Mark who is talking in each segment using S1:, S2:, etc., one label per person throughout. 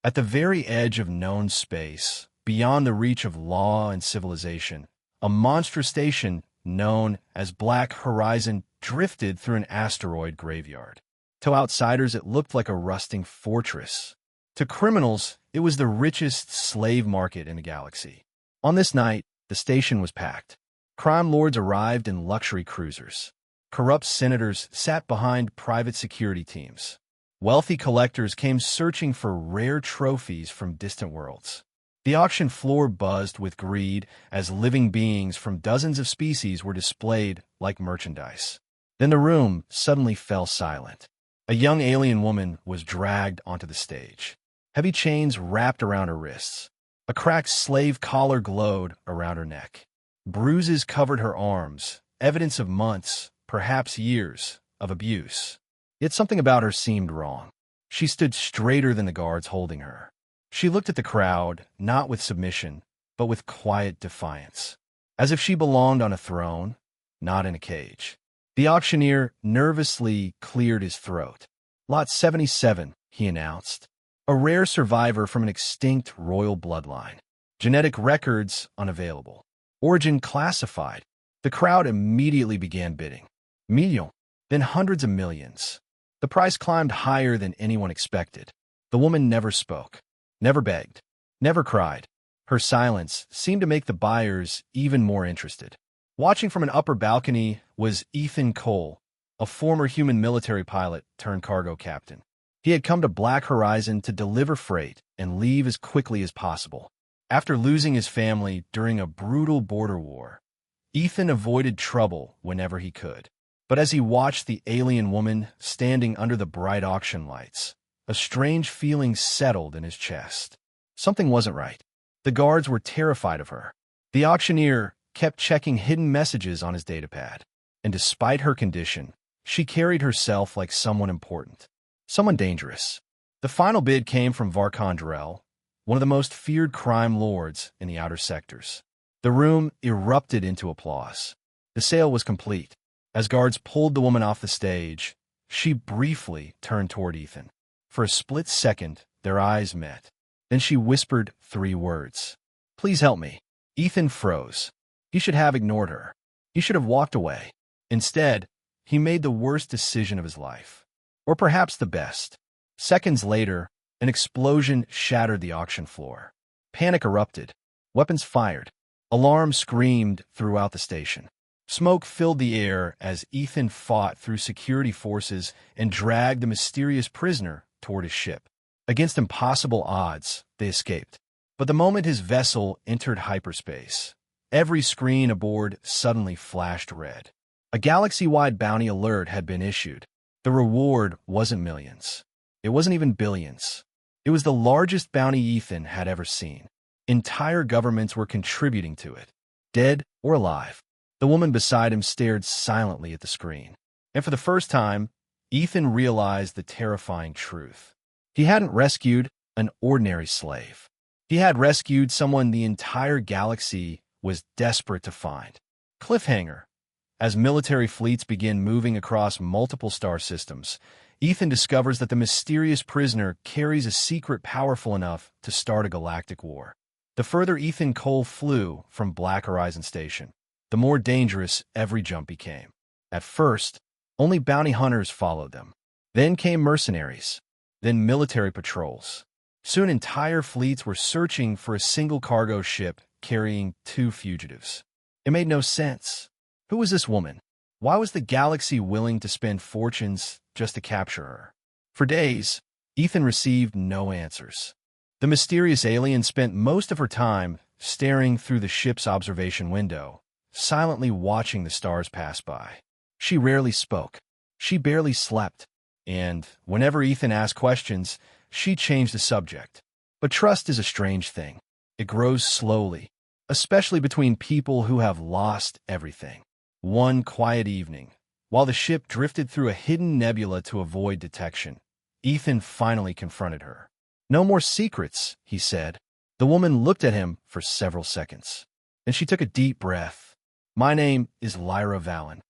S1: At the very edge of known space, beyond the reach of law and civilization, a monstrous station known as Black Horizon drifted through an asteroid graveyard. To outsiders, it looked like a rusting fortress. To criminals, it was the richest slave market in the galaxy. On this night, the station was packed. Crime lords arrived in luxury cruisers. Corrupt senators sat behind private security teams. Wealthy collectors came searching for rare trophies from distant worlds. The auction floor buzzed with greed as living beings from dozens of species were displayed like merchandise. Then the room suddenly fell silent. A young alien woman was dragged onto the stage. Heavy chains wrapped around her wrists. A cracked slave collar glowed around her neck. Bruises covered her arms, evidence of months, perhaps years, of abuse. Yet something about her seemed wrong. She stood straighter than the guards holding her. She looked at the crowd, not with submission, but with quiet defiance, as if she belonged on a throne, not in a cage. The auctioneer nervously cleared his throat. "Lot 77, he announced. A rare survivor from an extinct royal bloodline. Genetic records unavailable. Origin classified." The crowd immediately began bidding. Million, then hundreds of millions. The price climbed higher than anyone expected. The woman never spoke, never begged, never cried. Her silence seemed to make the buyers even more interested. Watching from an upper balcony was Ethan Cole, a former human military pilot turned cargo captain. He had come to Black Horizon to deliver freight and leave as quickly as possible. After losing his family during a brutal border war, Ethan avoided trouble whenever he could. But as he watched the alien woman standing under the bright auction lights, a strange feeling settled in his chest. Something wasn't right. The guards were terrified of her. The auctioneer kept checking hidden messages on his datapad, and despite her condition, she carried herself like someone important, someone dangerous. The final bid came from Varkon Drell, one of the most feared crime lords in the outer sectors. The room erupted into applause. The sale was complete. As guards pulled the woman off the stage, she briefly turned toward Ethan. For a split second, their eyes met. Then she whispered 3 words. "Please help me." Ethan froze. He should have ignored her. He should have walked away. Instead, he made the worst decision of his life. Or perhaps the best. Seconds later, an explosion shattered the auction floor. Panic erupted. Weapons fired. Alarms screamed throughout the station. Smoke filled the air as Ethan fought through security forces and dragged the mysterious prisoner toward his ship. Against impossible odds, they escaped. But the moment his vessel entered hyperspace, every screen aboard suddenly flashed red. A galaxy-wide bounty alert had been issued. The reward wasn't millions. It wasn't even billions. It was the largest bounty Ethan had ever seen. Entire governments were contributing to it, dead or alive. The woman beside him stared silently at the screen. And for the first time, Ethan realized the terrifying truth. He hadn't rescued an ordinary slave. He had rescued someone the entire galaxy was desperate to find. Cliffhanger. As military fleets begin moving across multiple star systems, Ethan discovers that the mysterious prisoner carries a secret powerful enough to start a galactic war. The further Ethan Cole flew from Black Horizon Station, the more dangerous every jump became. At first, only bounty hunters followed them. Then came mercenaries, then military patrols. Soon entire fleets were searching for a single cargo ship carrying 2 fugitives. It made no sense. Who was this woman? Why was the galaxy willing to spend fortunes just to capture her? For days, Ethan received no answers. The mysterious alien spent most of her time staring through the ship's observation window, silently watching the stars pass by. She rarely spoke. She barely slept. And whenever Ethan asked questions, she changed the subject. But trust is a strange thing. It grows slowly, especially between people who have lost everything. One quiet evening, while the ship drifted through a hidden nebula to avoid detection, Ethan finally confronted her. "No more secrets," he said. The woman looked at him for several seconds. Then she took a deep breath. "My name is Lyra Valen."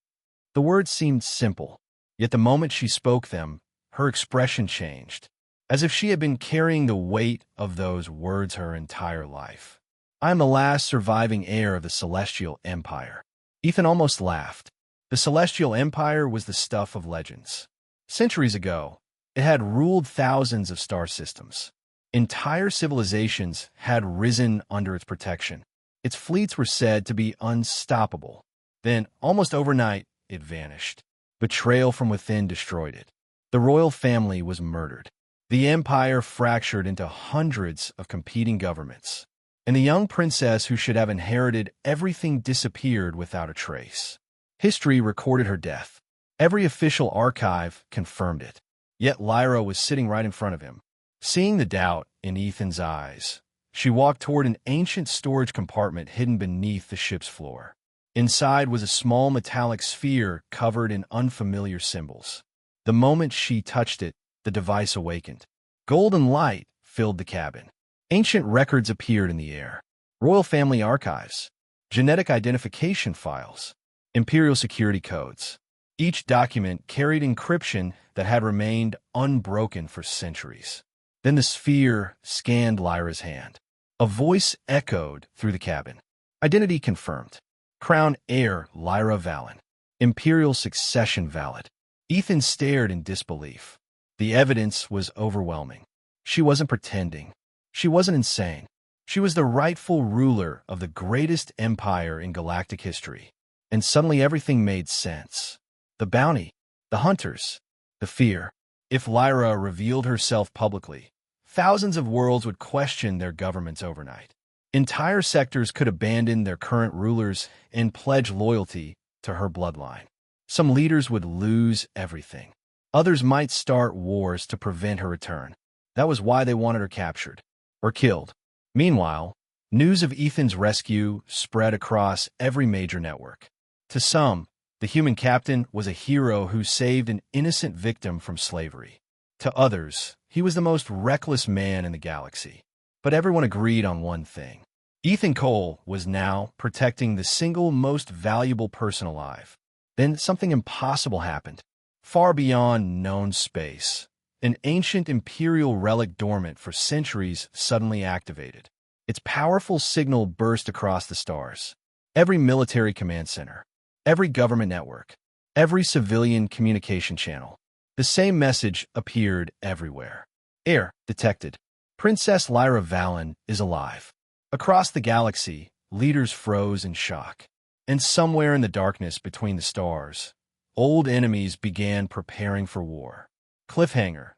S1: The words seemed simple, yet the moment she spoke them, her expression changed. as if she had been carrying the weight of those words her entire life. "I am the last surviving heir of the Celestial Empire." Ethan almost laughed. The Celestial Empire was the stuff of legends. Centuries ago, it had ruled thousands of star systems. Entire civilizations had risen under its protection. Its fleets were said to be unstoppable. Then, almost overnight, it vanished. Betrayal from within destroyed it. The royal family was murdered. The empire fractured into hundreds of competing governments. And the young princess who should have inherited everything disappeared without a trace. History recorded her death. Every official archive confirmed it. Yet Lyra was sitting right in front of him. Seeing the doubt in Ethan's eyes, she walked toward an ancient storage compartment hidden beneath the ship's floor. Inside was a small metallic sphere covered in unfamiliar symbols. The moment she touched it, the device awakened. Golden light filled the cabin. Ancient records appeared in the air. Royal family archives, genetic identification files, imperial security codes. Each document carried encryption that had remained unbroken for centuries. Then the sphere scanned Lyra's hand. A voice echoed through the cabin. Identity confirmed. Crown heir Lyra Valen. Imperial succession valid. Ethan stared in disbelief. The evidence was overwhelming. She wasn't pretending. She wasn't insane. She was the rightful ruler of the greatest empire in galactic history. And suddenly everything made sense. The bounty, the hunters, the fear. If Lyra revealed herself publicly, thousands of worlds would question their governments overnight. Entire sectors could abandon their current rulers and pledge loyalty to her bloodline. Some leaders would lose everything. Others might start wars to prevent her return. That was why they wanted her captured or killed. Meanwhile, news of Ethan's rescue spread across every major network. To some, the human captain was a hero who saved an innocent victim from slavery. To others, he was the most reckless man in the galaxy. But everyone agreed on one thing. Ethan Cole was now protecting the single most valuable person alive. Then something impossible happened. Far beyond known space, an ancient imperial relic dormant for centuries suddenly activated. Its powerful signal burst across the stars. Every military command center, every government network, every civilian communication channel. The same message appeared everywhere. Heir detected. Princess Lyra Valen is alive. Across the galaxy, leaders froze in shock. And somewhere in the darkness between the stars, old enemies began preparing for war. Cliffhanger.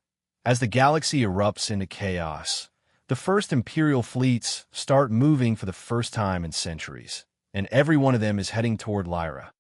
S1: As the galaxy erupts into chaos, the first Imperial fleets start moving for the first time in centuries, and every one of them is heading toward Lyra.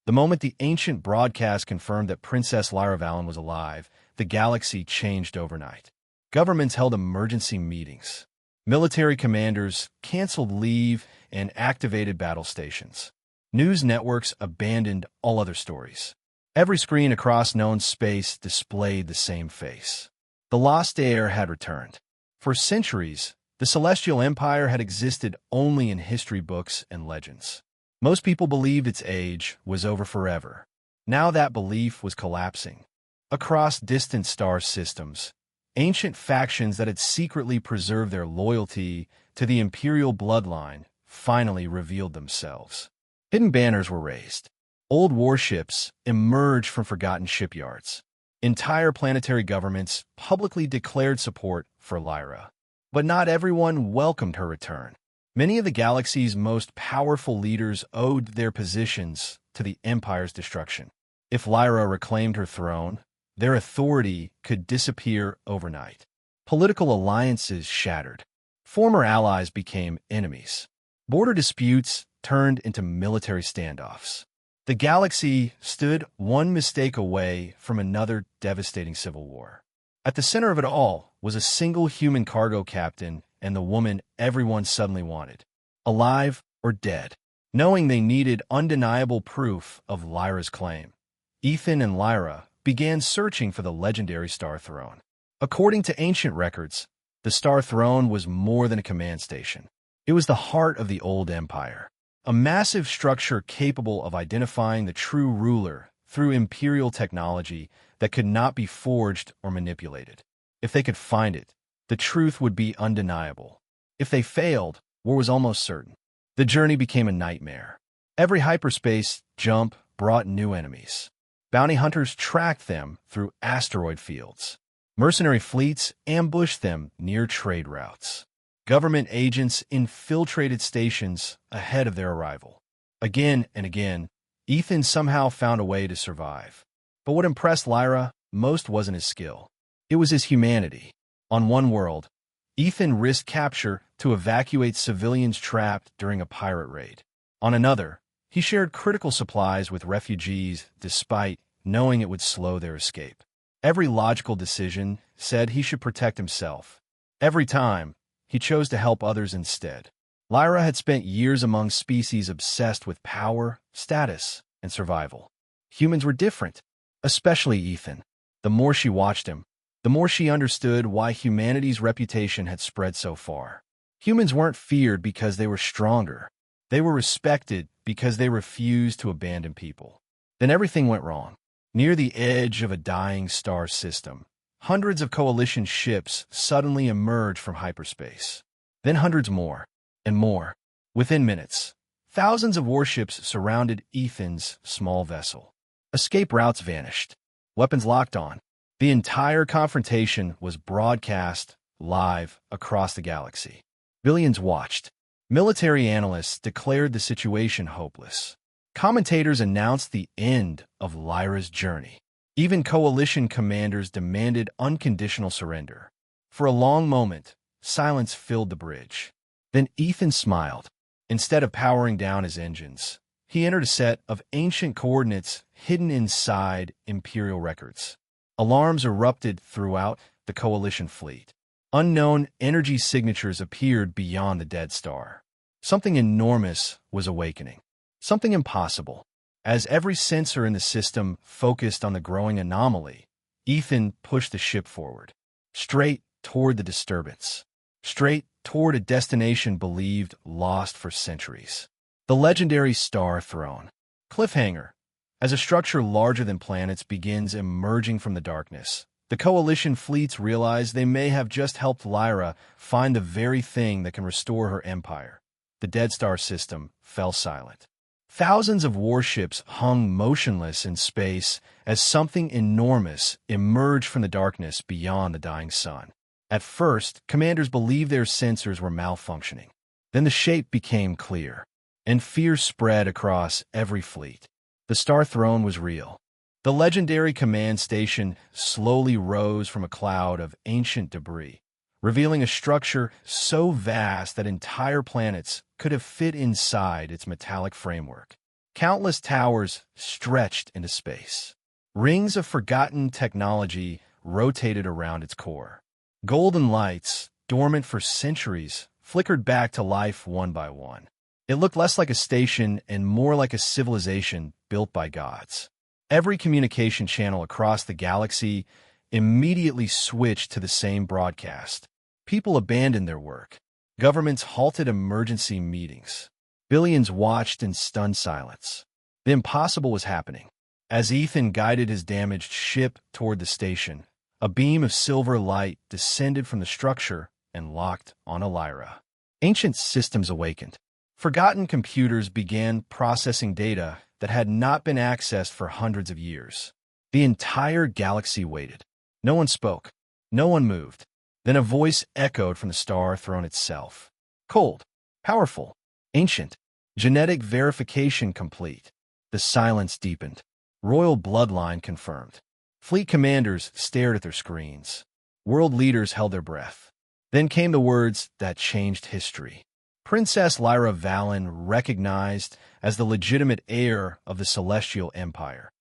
S1: The moment the ancient broadcast confirmed that Princess Lyra Valen was alive, the galaxy changed overnight. Governments held emergency meetings. Military commanders canceled leave and activated battle stations. News networks abandoned all other stories. Every screen across known space displayed the same face. The lost heir had returned. For centuries, the Celestial Empire had existed only in history books and legends. Most people believed its age was over forever. Now that belief was collapsing. Across distant star systems, ancient factions that had secretly preserved their loyalty to the imperial bloodline finally revealed themselves. Hidden banners were raised. Old warships emerged from forgotten shipyards. Entire planetary governments publicly declared support for Lyra. But not everyone welcomed her return. Many of the galaxy's most powerful leaders owed their positions to the Empire's destruction. If Lyra reclaimed her throne, their authority could disappear overnight. Political alliances shattered. Former allies became enemies. Border disputes turned into military standoffs. The galaxy stood one mistake away from another devastating civil war. At the center of it all was a single human cargo captain and the woman everyone suddenly wanted, alive or dead. Knowing they needed undeniable proof of Lyra's claim, Ethan and Lyra began searching for the legendary Star Throne. According to ancient records, the Star Throne was more than a command station. It was the heart of the old empire, a massive structure capable of identifying the true ruler through imperial technology that could not be forged or manipulated. If they could find it, the truth would be undeniable. If they failed, war was almost certain. The journey became a nightmare. Every hyperspace jump brought new enemies. Bounty hunters tracked them through asteroid fields. Mercenary fleets ambushed them near trade routes. Government agents infiltrated stations ahead of their arrival. Again and again, Ethan somehow found a way to survive. But what impressed Lyra most wasn't his skill. It was his humanity. On one world, Ethan risked capture to evacuate civilians trapped during a pirate raid. On another, he shared critical supplies with refugees despite knowing it would slow their escape. Every logical decision said he should protect himself. Every time, he chose to help others instead. Lyra had spent years among species obsessed with power, status, and survival. Humans were different, especially Ethan. The more she watched him, the more she understood why humanity's reputation had spread so far. Humans weren't feared because they were stronger. They were respected because they refused to abandon people. Then everything went wrong. Near the edge of a dying star system, hundreds of coalition ships suddenly emerged from hyperspace. Then hundreds more, and more. Within minutes, thousands of warships surrounded Ethan's small vessel. Escape routes vanished. Weapons locked on. The entire confrontation was broadcast live across the galaxy. Billions watched. Military analysts declared the situation hopeless. Commentators announced the end of Lyra's journey. Even coalition commanders demanded unconditional surrender. For a long moment, silence filled the bridge. Then Ethan smiled. Instead of powering down his engines, he entered a set of ancient coordinates hidden inside Imperial records. Alarms erupted throughout the coalition fleet. Unknown energy signatures appeared beyond the dead star. Something enormous was awakening. Something impossible. As every sensor in the system focused on the growing anomaly, Ethan pushed the ship forward, straight toward the disturbance, straight toward a destination believed lost for centuries. The legendary Star Throne. Cliffhanger. As a structure larger than planets begins emerging from the darkness, the coalition fleets realize they may have just helped Lyra find the very thing that can restore her empire. The Dead Star system fell silent. Thousands of warships hung motionless in space as something enormous emerged from the darkness beyond the dying sun. At first, commanders believed their sensors were malfunctioning. Then the shape became clear, and fear spread across every fleet. The Star Throne was real. The legendary command station slowly rose from a cloud of ancient debris, revealing a structure so vast that entire planets could have fit inside its metallic framework. Countless towers stretched into space. Rings of forgotten technology rotated around its core. Golden lights, dormant for centuries, flickered back to life one by one. It looked less like a station and more like a civilization built by gods. Every communication channel across the galaxy immediately switched to the same broadcast. People abandoned their work. Governments halted emergency meetings. Billions watched in stunned silence. The impossible was happening. As Ethan guided his damaged ship toward the station, a beam of silver light descended from the structure and locked on Lyra. Ancient systems awakened. Forgotten computers began processing data that had not been accessed for hundreds of years. The entire galaxy waited. No one spoke. No one moved. Then a voice echoed from the Star Throne itself. Cold, powerful, ancient, genetic verification complete. The silence deepened. Royal bloodline confirmed. Fleet commanders stared at their screens. World leaders held their breath. Then came the words that changed history. Princess Lyra Valen recognized as the legitimate heir of the Celestial Empire.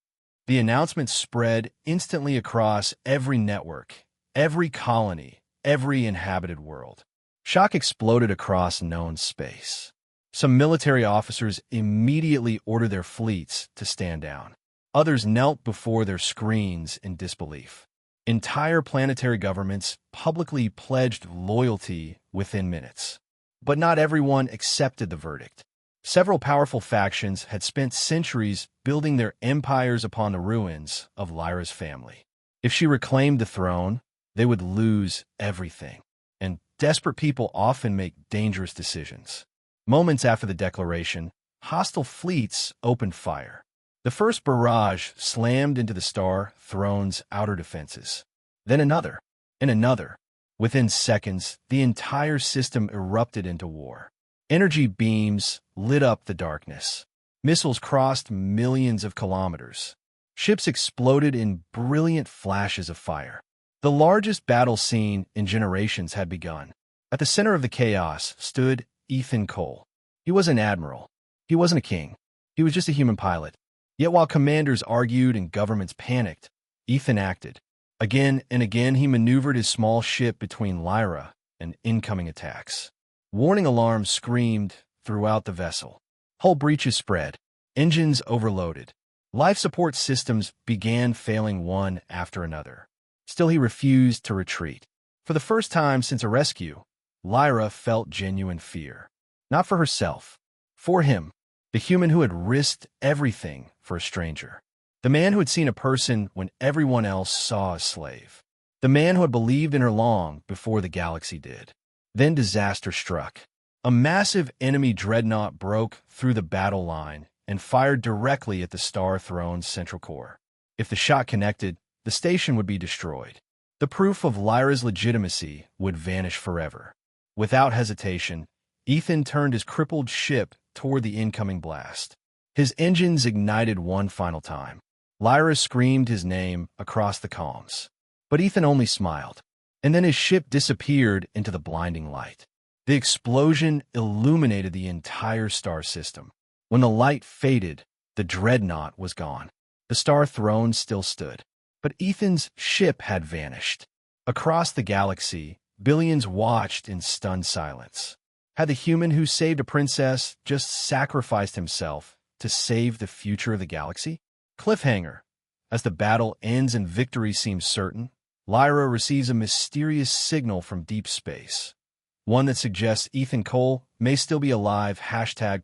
S1: The announcement spread instantly across every network, every colony, every inhabited world. Shock exploded across known space. Some military officers immediately ordered their fleets to stand down. Others knelt before their screens in disbelief. Entire planetary governments publicly pledged loyalty within minutes. But not everyone accepted the verdict. Several powerful factions had spent centuries building their empires upon the ruins of Lyra's family. If she reclaimed the throne, they would lose everything. And desperate people often make dangerous decisions. Moments after the declaration, hostile fleets opened fire. The first barrage slammed into the Star Throne's outer defenses. Then another, and another. Within seconds, the entire system erupted into war. Energy beams lit up the darkness. Missiles crossed millions of kilometers. Ships exploded in brilliant flashes of fire. The largest battle scene in generations had begun. At the center of the chaos stood Ethan Cole. He was an admiral. He wasn't a king. He was just a human pilot. Yet while commanders argued and governments panicked, Ethan acted. Again and again he maneuvered his small ship between Lyra and incoming attacks. Warning alarms screamed throughout the vessel. Hull breaches spread. Engines overloaded. Life support systems began failing one after another. Still he refused to retreat. For the first time since a rescue, Lyra felt genuine fear. Not for herself. For him, the human who had risked everything for a stranger. The man who had seen a person when everyone else saw a slave. The man who had believed in her long before the galaxy did. Then disaster struck. A massive enemy dreadnought broke through the battle line and fired directly at the Star Throne's central core. If the shot connected, the station would be destroyed. The proof of Lyra's legitimacy would vanish forever. Without hesitation, Ethan turned his crippled ship toward the incoming blast. His engines ignited one final time. Lyra screamed his name across the calms. But Ethan only smiled. And then his ship disappeared into the blinding light. The explosion illuminated the entire star system. When the light faded, the dreadnought was gone. The Star Throne still stood. But Ethan's ship had vanished. Across the galaxy, billions watched in stunned silence. Had the human who saved a princess just sacrificed himself to save the future of the galaxy? Cliffhanger. As the battle ends and victory seems certain, Lyra receives a mysterious signal from deep space. One that suggests Ethan Cole may still be alive.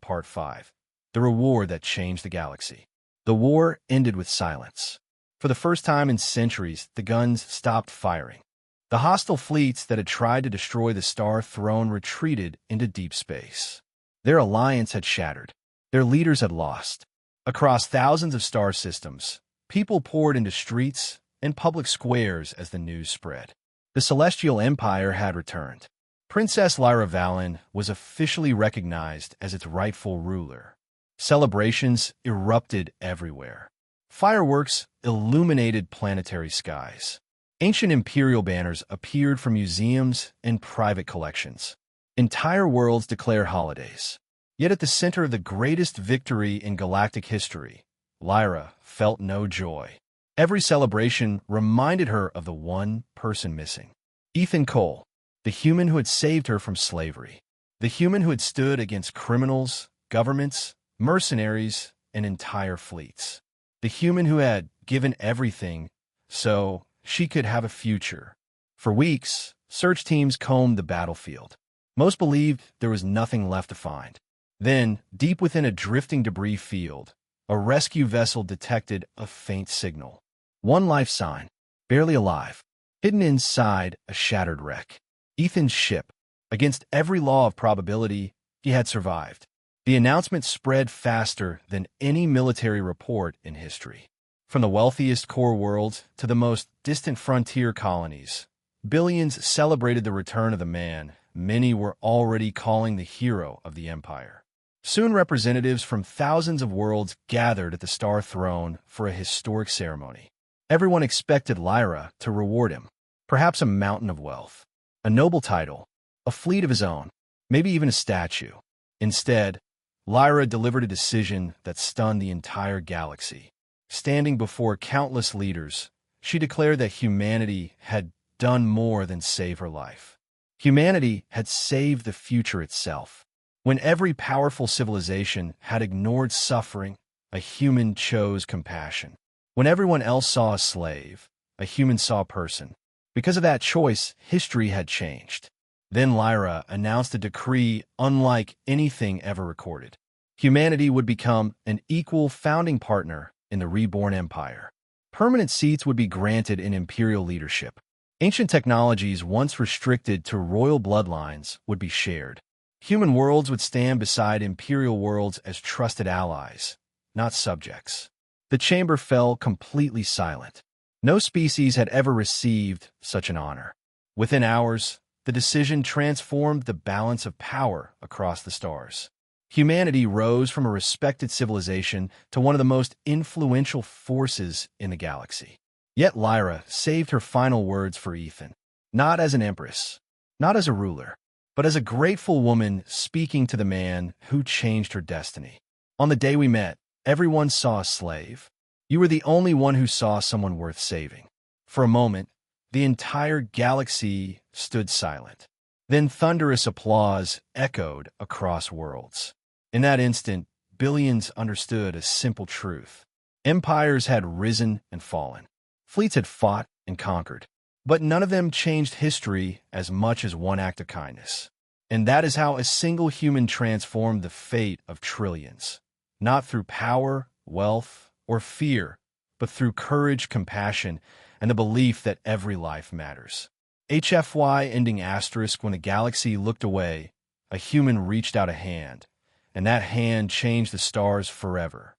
S1: #Part 5. The reward that changed the galaxy. The war ended with silence. For the first time in centuries, the guns stopped firing. The hostile fleets that had tried to destroy the Star Throne retreated into deep space. Their alliance had shattered. Their leaders had lost. Across thousands of star systems, people poured into streets and public squares as the news spread. The Celestial Empire had returned. Princess Lyra Valen was officially recognized as its rightful ruler. Celebrations erupted everywhere. Fireworks illuminated planetary skies. Ancient imperial banners appeared from museums and private collections. Entire worlds declared holidays. Yet at the center of the greatest victory in galactic history, Lyra felt no joy. Every celebration reminded her of the one person missing. Ethan Cole, the human who had saved her from slavery. The human who had stood against criminals, governments, mercenaries, and entire fleets. The human who had given everything so she could have a future. For weeks, search teams combed the battlefield. Most believed there was nothing left to find. Then, deep within a drifting debris field, a rescue vessel detected a faint signal. One life sign, barely alive, hidden inside a shattered wreck. Ethan's ship. Against every law of probability, he had survived. The announcement spread faster than any military report in history. From the wealthiest core worlds to the most distant frontier colonies, billions celebrated the return of the man many were already calling the hero of the Empire. Soon representatives from thousands of worlds gathered at the Star Throne for a historic ceremony. Everyone expected Lyra to reward him, perhaps a mountain of wealth, a noble title, a fleet of his own, maybe even a statue. Instead, Lyra delivered a decision that stunned the entire galaxy. Standing before countless leaders, she declared that humanity had done more than save her life. Humanity had saved the future itself. When every powerful civilization had ignored suffering, a human chose compassion. When everyone else saw a slave, a human saw a person. Because of that choice, history had changed. Then Lyra announced a decree unlike anything ever recorded. Humanity would become an equal founding partner in the reborn empire. Permanent seats would be granted in imperial leadership. Ancient technologies once restricted to royal bloodlines would be shared. Human worlds would stand beside imperial worlds as trusted allies, not subjects. The chamber fell completely silent. No species had ever received such an honor. Within hours, the decision transformed the balance of power across the stars. Humanity rose from a respected civilization to one of the most influential forces in the galaxy. Yet Lyra saved her final words for Ethan, not as an empress, not as a ruler, but as a grateful woman speaking to the man who changed her destiny. On the day we met, everyone saw a slave. You were the only one who saw someone worth saving. For a moment, the entire galaxy stood silent. Then thunderous applause echoed across worlds. In that instant, billions understood a simple truth. Empires had risen and fallen. Fleets had fought and conquered. But none of them changed history as much as one act of kindness. And that is how a single human transformed the fate of trillions. Not through power, wealth, or fear, but through courage, compassion, and the belief that every life matters. HFY ending asterisk when the galaxy looked away, a human reached out a hand, and that hand changed the stars forever.